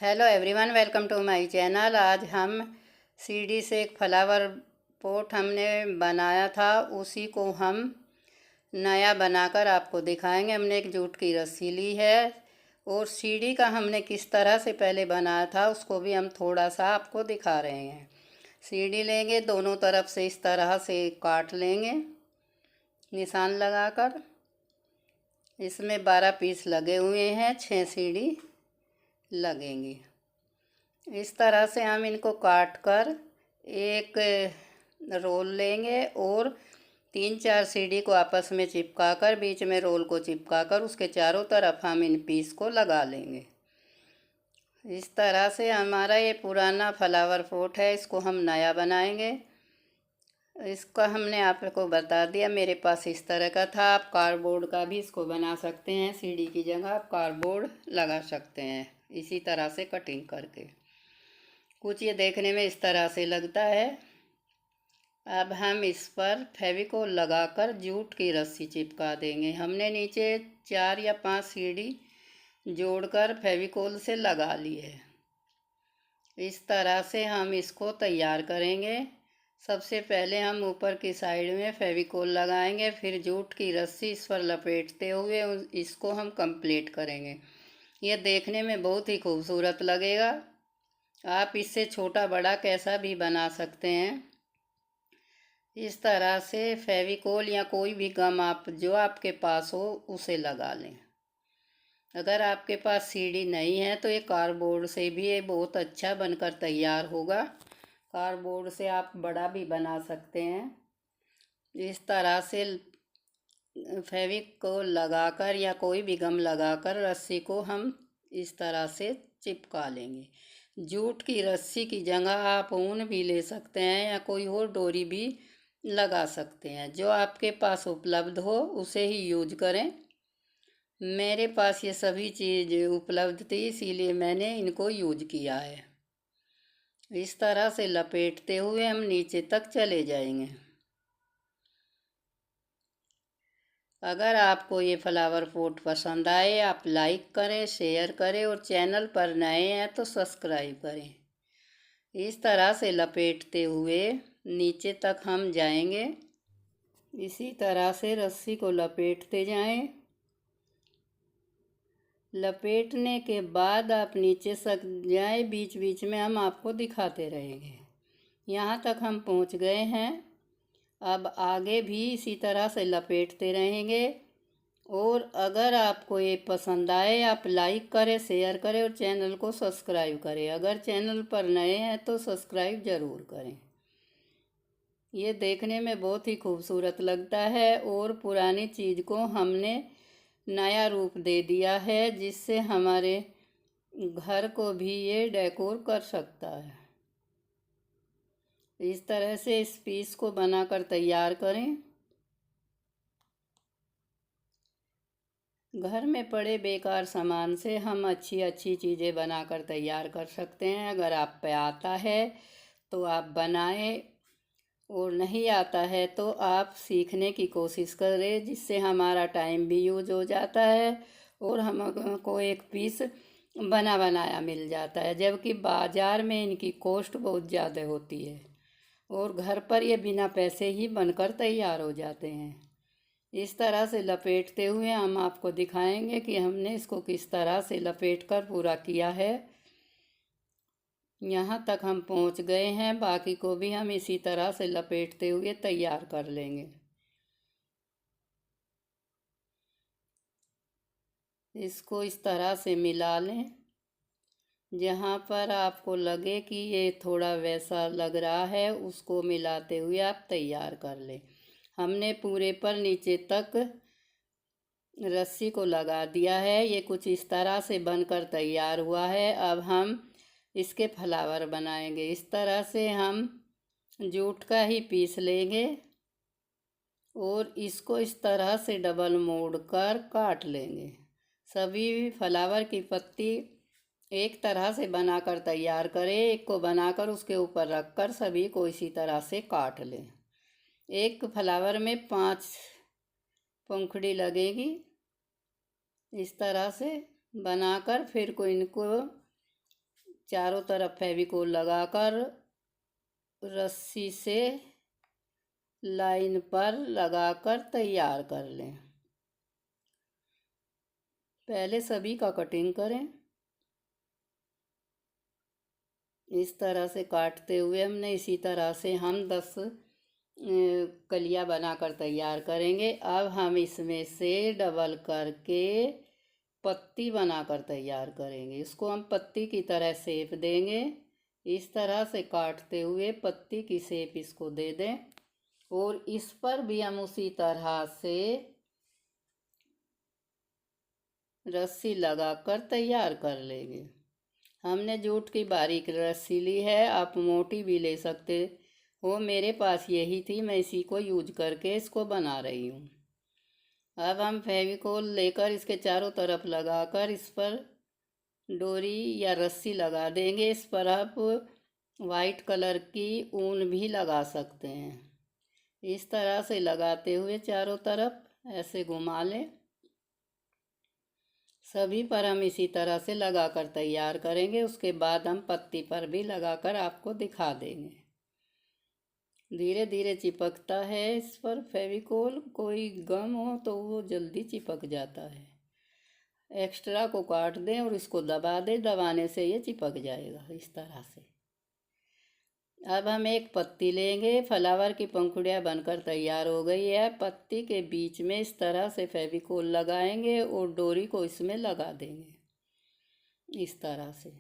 Hello everyone, welcome to my channel. आज हम सीढ़ी से एक फ्लावर पॉट हमने बनाया था, उसी को हम नया बनाकर आपको दिखाएंगे। हमने एक जूट की रस्सी ली है और सीढ़ी का हमने किस तरह से पहले बनाया था उसको भी हम थोड़ा सा आपको दिखा रहे हैं। सीढ़ी लेंगे, दोनों तरफ से इस तरह से काट लेंगे निशान लगाकर। इसमें 12 पीस लगे हुए हैं, 6 सीढ़ी लगेंगी। इस तरह से हम इनको काट कर एक रोल लेंगे और 3-4 सीढ़ी को आपस में चिपका कर बीच में रोल को चिपका कर उसके चारों तरफ हम इन पीस को लगा लेंगे। इस तरह से हमारा ये पुराना फ्लावर पॉट है, इसको हम नया बनाएंगे। इसका हमने आपको बता दिया, मेरे पास इस तरह का था। आप कार्डबोर्ड का भी इसको बना सकते हैं, सीढ़ी की जगह आप कार्डबोर्ड लगा सकते हैं इसी तरह से कटिंग करके। कुछ ये देखने में इस तरह से लगता है। अब हम इस पर फेविकोल लगाकर जूट की रस्सी चिपका देंगे। हमने नीचे 4 या 5 सीढ़ी जोड़कर फेविकोल से लगा ली है। इस तरह से हम इसको तैयार करेंगे। सबसे पहले हम ऊपर की साइड में फेविकोल लगाएंगे, फिर जूट की रस्सी इस पर लपेटते हुए इसको हम कंप्लीट करेंगे। यह देखने में बहुत ही खूबसूरत लगेगा। आप इससे छोटा बड़ा कैसा भी बना सकते हैं। इस तरह से फेविकोल या कोई भी गम आप जो आपके पास हो उसे लगा लें। अगर आपके पास सीढ़ी नहीं है तो ये कार्डबोर्ड से भी ये बहुत अच्छा बनकर तैयार होगा। कार्डबोर्ड से आप बड़ा भी बना सकते हैं। इस तरह से फेविकोल लगाकर या कोई भी गम लगाकर रस्सी को हम इस तरह से चिपका लेंगे। जूट की रस्सी की जगह आप ऊन भी ले सकते हैं या कोई और डोरी भी लगा सकते हैं। जो आपके पास उपलब्ध हो उसे ही यूज करें। मेरे पास ये सभी चीज़ उपलब्ध थी, इसीलिए मैंने इनको यूज किया है। इस तरह से लपेटते हुए हम नीचे तक चले जाएंगे। अगर आपको ये फ्लावर पॉट पसंद आए आप लाइक करें, शेयर करें और चैनल पर नए हैं तो सब्सक्राइब करें। इस तरह से लपेटते हुए नीचे तक हम जाएंगे। इसी तरह से रस्सी को लपेटते जाएं। लपेटने के बाद आप नीचे तक जाएं, बीच बीच में हम आपको दिखाते रहेंगे। यहाँ तक हम पहुँच गए हैं। अब आगे भी इसी तरह से लपेटते रहेंगे। और अगर आपको ये पसंद आए आप लाइक करें, शेयर करें और चैनल को सब्सक्राइब करें। अगर चैनल पर नए हैं तो सब्सक्राइब ज़रूर करें। ये देखने में बहुत ही खूबसूरत लगता है और पुरानी चीज़ को हमने नया रूप दे दिया है, जिससे हमारे घर को भी ये डेकोर कर सकता है। इस तरह से इस पीस को बनाकर तैयार करें। घर में पड़े बेकार सामान से हम अच्छी अच्छी चीज़ें बनाकर तैयार कर सकते हैं। अगर आप पे आता है तो आप बनाएं और नहीं आता है तो आप सीखने की कोशिश करें, जिससे हमारा टाइम भी यूज हो जाता है और हमको एक पीस बना बनाया मिल जाता है। जबकि बाज़ार में इनकी कॉस्ट बहुत ज़्यादा होती है और घर पर ये बिना पैसे ही बनकर तैयार हो जाते हैं। इस तरह से लपेटते हुए हम आपको दिखाएंगे कि हमने इसको किस तरह से लपेट कर पूरा किया है। यहाँ तक हम पहुँच गए हैं, बाकी को भी हम इसी तरह से लपेटते हुए तैयार कर लेंगे। इसको इस तरह से मिला लें, जहाँ पर आपको लगे कि ये थोड़ा वैसा लग रहा है उसको मिलाते हुए आप तैयार कर लें। हमने पूरे पर नीचे तक रस्सी को लगा दिया है। ये कुछ इस तरह से बनकर तैयार हुआ है। अब हम इसके फ्लावर बनाएंगे। इस तरह से हम जूट का ही पीस लेंगे और इसको इस तरह से डबल मोड़ कर काट लेंगे। सभी फ्लावर की पत्ती एक तरह से बनाकर तैयार करें। एक को बनाकर उसके ऊपर रखकर सभी को इसी तरह से काट लें। एक फ्लावर में 5 पंखुड़ी लगेगी। इस तरह से बनाकर फिर को इनको चारों तरफ फेविकोल लगाकर रस्सी से लाइन पर लगाकर तैयार कर लें। पहले सभी का कटिंग करें। इस तरह से काटते हुए हमने इसी तरह से हम 10 कलियां बनाकर तैयार करेंगे। अब हम इसमें से डबल करके पत्ती बनाकर तैयार करेंगे। इसको हम पत्ती की तरह शेप देंगे। इस तरह से काटते हुए पत्ती की शेप इसको दे दें और इस पर भी हम उसी तरह से रस्सी लगाकर तैयार कर लेंगे। हमने जूट की बारीक रस्सी ली है, आप मोटी भी ले सकते हो। मेरे पास यही थी, मैं इसी को यूज करके इसको बना रही हूँ। अब हम फेविकोल लेकर इसके चारों तरफ लगाकर इस पर डोरी या रस्सी लगा देंगे। इस पर आप वाइट कलर की ऊन भी लगा सकते हैं। इस तरह से लगाते हुए चारों तरफ ऐसे घुमा लें। सभी पर हम इसी तरह से लगाकर तैयार करेंगे। उसके बाद हम पत्ती पर भी लगाकर आपको दिखा देंगे। धीरे धीरे चिपकता है इस पर फेविकोल। कोई गम हो तो वो जल्दी चिपक जाता है। एक्स्ट्रा को काट दें और इसको दबा दें। दबाने से ये चिपक जाएगा इस तरह से। अब हम एक पत्ती लेंगे। फ्लावर की पंखुड़ियाँ बनकर तैयार हो गई है। पत्ती के बीच में इस तरह से फेविकोल लगाएंगे और डोरी को इसमें लगा देंगे इस तरह से।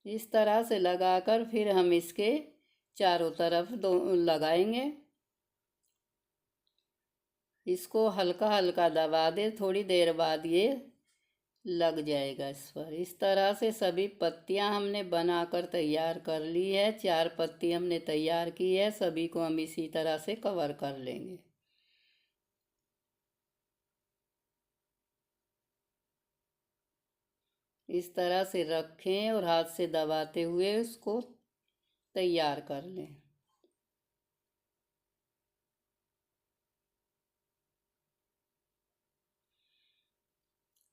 इस तरह से लगाकर फिर हम इसके चारों तरफ लगाएंगे। इसको हल्का हल्का दबा दें। थोड़ी देर बाद ये लग जाएगा इस पर। इस तरह से सभी पत्तियां हमने बनाकर तैयार कर ली है। 4 पत्ती हमने तैयार की है। सभी को हम इसी तरह से कवर कर लेंगे। इस तरह से रखें और हाथ से दबाते हुए उसको तैयार कर लें।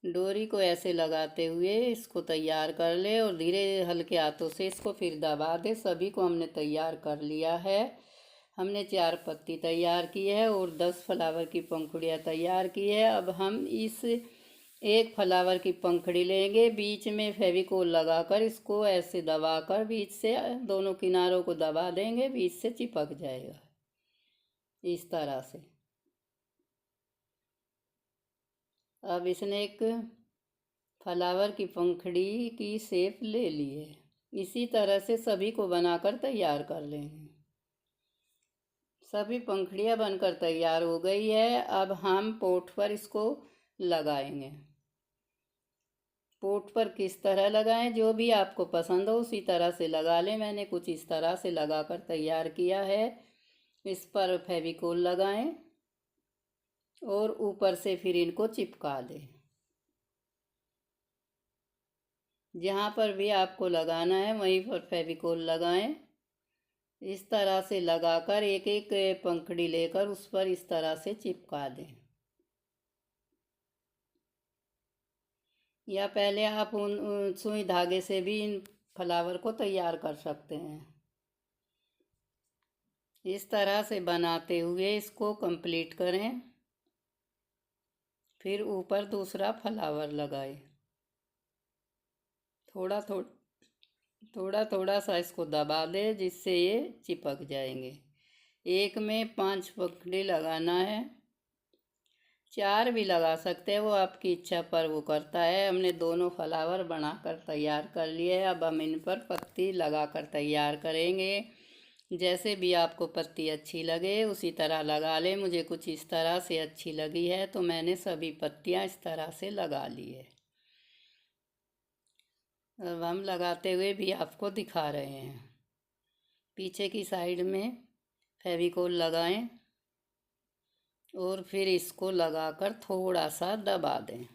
डोरी को ऐसे लगाते हुए इसको तैयार कर ले और धीरे हल्के हाथों से इसको फिर दबा दे। सभी को हमने तैयार कर लिया है। हमने 4 पत्ती तैयार की है और 10 फ्लावर की पंखुड़ियाँ तैयार की है। अब हम इस एक फ्लावर की पंखुड़ी लेंगे, बीच में फेविकोल लगाकर इसको ऐसे दबाकर बीच से दोनों किनारों को दबा देंगे, बीच से चिपक जाएगा इस तरह से। अब इसने एक फ्लावर की पंखुड़ी की शेप ले ली है। इसी तरह से सभी को बनाकर तैयार कर लेंगे। सभी पंखुड़ियाँ बनकर तैयार हो गई है। अब हम पोट पर इसको लगाएंगे। पोट पर किस तरह लगाएं, जो भी आपको पसंद हो उसी तरह से लगा लें। मैंने कुछ इस तरह से लगाकर तैयार किया है। इस पर फेविकोल लगाएं और ऊपर से फिर इनको चिपका दें। जहाँ पर भी आपको लगाना है वहीं पर फेविकोल लगाएं। इस तरह से लगाकर एक एक पंखुड़ी लेकर उस पर इस तरह से चिपका दें। या पहले आप उन सुई धागे से भी इन फ्लावर को तैयार कर सकते हैं। इस तरह से बनाते हुए इसको कंप्लीट करें। फिर ऊपर दूसरा फ्लावर लगाएं। थोड़ा थोड़ा सा इसको दबा दें जिससे ये चिपक जाएंगे। एक में 5 पंखुड़ी लगाना है। 4 भी लगा सकते हैं, वो आपकी इच्छा पर वो करता है। हमने दोनों फ्लावर बनाकर तैयार कर लिए है। अब हम इन पर पत्ती लगाकर तैयार करेंगे। जैसे भी आपको पत्ती अच्छी लगे उसी तरह लगा लें। मुझे कुछ इस तरह से अच्छी लगी है तो मैंने सभी पत्तियां इस तरह से लगा ली है। अब हम लगाते हुए भी आपको दिखा रहे हैं। पीछे की साइड में फेविकोल लगाएं और फिर इसको लगाकर थोड़ा सा दबा दें।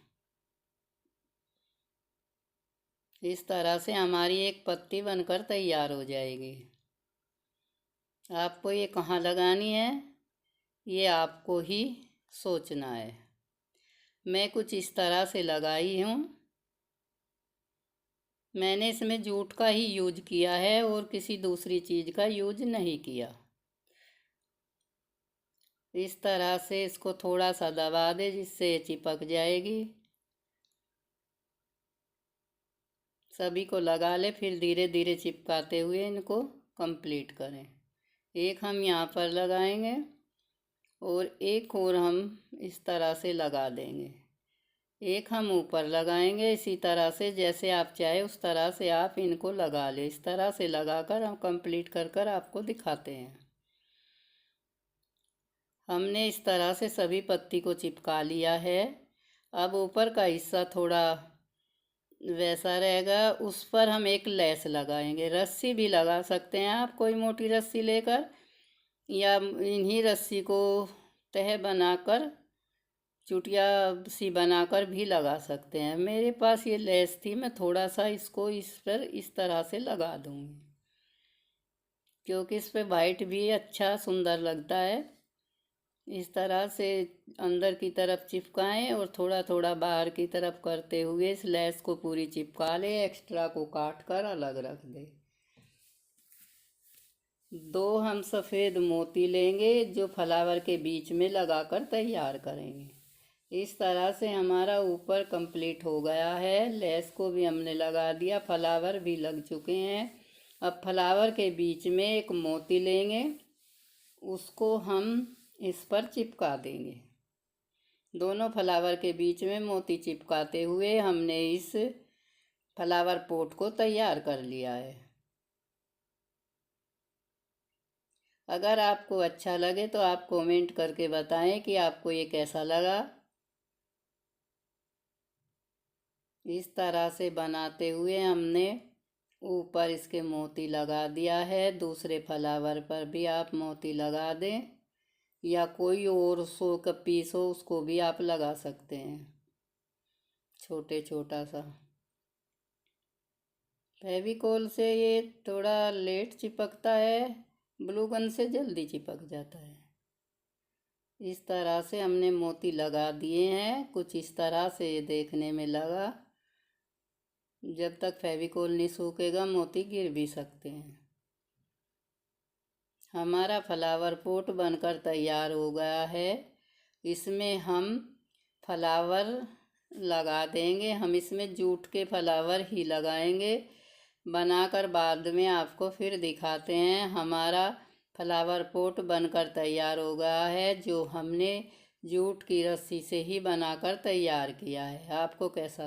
इस तरह से हमारी एक पत्ती बनकर तैयार हो जाएगी। आपको ये कहाँ लगानी है ये आपको ही सोचना है। मैं कुछ इस तरह से लगाई हूँ। मैंने इसमें जूट का ही यूज किया है और किसी दूसरी चीज़ का यूज नहीं किया। इस तरह से इसको थोड़ा सा दबा दे जिससे ये चिपक जाएगी। सभी को लगा ले, फिर धीरे धीरे चिपकाते हुए इनको कंप्लीट करें। एक हम यहाँ पर लगाएंगे और एक और हम इस तरह से लगा देंगे। एक हम ऊपर लगाएंगे। इसी तरह से जैसे आप चाहे उस तरह से आप इनको लगा ले। इस तरह से लगाकर हम कंप्लीट कर कर आपको दिखाते हैं। हमने इस तरह से सभी पत्ती को चिपका लिया है। अब ऊपर का हिस्सा थोड़ा वैसा रहेगा, उस पर हम एक लेस लगाएंगे। रस्सी भी लगा सकते हैं आप, कोई मोटी रस्सी लेकर, या इन्हीं रस्सी को तह बनाकर चुटिया सी बनाकर भी लगा सकते हैं। मेरे पास ये लेस थी, मैं थोड़ा सा इसको इस पर इस तरह से लगा दूंगी क्योंकि इस पर वाइट भी अच्छा सुंदर लगता है। इस तरह से अंदर की तरफ चिपकाएं और थोड़ा थोड़ा बाहर की तरफ करते हुए इस लेस को पूरी चिपका ले। एक्स्ट्रा को काट कर अलग रख दे। दो हम सफ़ेद मोती लेंगे जो फ्लावर के बीच में लगाकर तैयार करेंगे। इस तरह से हमारा ऊपर कंप्लीट हो गया है। लेस को भी हमने लगा दिया, फ्लावर भी लग चुके हैं। अब फ्लावर के बीच में एक मोती लेंगे, उसको हम इस पर चिपका देंगे। दोनों फ्लावर के बीच में मोती चिपकाते हुए हमने इस फ्लावर पोट को तैयार कर लिया है। अगर आपको अच्छा लगे तो आप कमेंट करके बताएं कि आपको ये कैसा लगा। इस तरह से बनाते हुए हमने ऊपर इसके मोती लगा दिया है। दूसरे फ्लावर पर भी आप मोती लगा दें, या कोई और 100 का पीस हो उसको भी आप लगा सकते हैं, छोटा सा। फेविकोल से ये थोड़ा लेट चिपकता है, ग्लू गन से जल्दी चिपक जाता है। इस तरह से हमने मोती लगा दिए हैं। कुछ इस तरह से ये देखने में लगा। जब तक फेविकोल नहीं सूखेगा मोती गिर भी सकते हैं। हमारा फ्लावर पोट बनकर तैयार हो गया है। इसमें हम फ्लावर लगा देंगे। हम इसमें जूट के फ्लावर ही लगाएंगे। बनाकर बाद में आपको फिर दिखाते हैं। हमारा फ्लावर पोट बनकर तैयार हो गया है, जो हमने जूट की रस्सी से ही बनाकर तैयार किया है। आपको कैसा लगा?